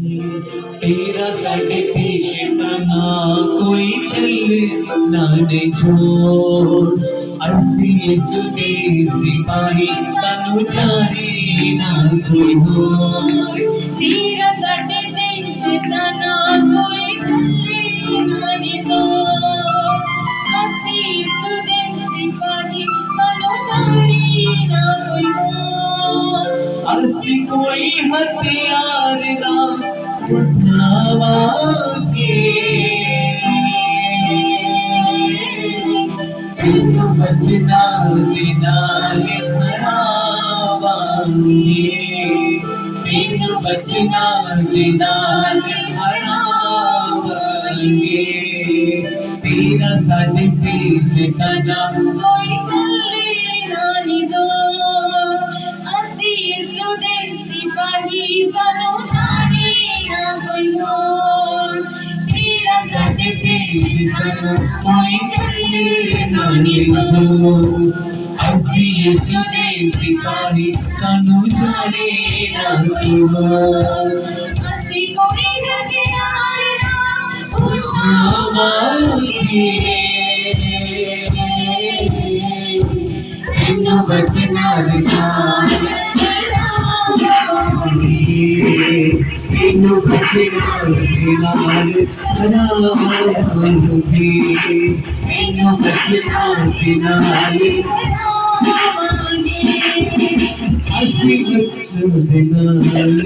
तेरा साढ़े देश ना कोई चल नाने छोड़ असी सुने सिपाही सानू जाने ना कोई हो तेरा साढ़े देश ना कोई चल नाने दो असी सुने सिपाही सानू जाने ना कोई हो असी कोई हथियार ना उठावांगे तेनू बचना नाल हरावांगे तेनू बचना नाल हरावांगे तेरा साडे देश दा नाम कोई चले नानी दो असी सुदेसी पाही सानू जाने ना कोई हो तेरा साडे देश दा कोई चले नानी दो असी सुदेसी पाही सानू जाने ना कोई हो असी कोई हथियार ना उठावांगे तेनू बचना नाल तेनू बचना नाल हरावांगे तेनू बचना नाल असी बचना नाल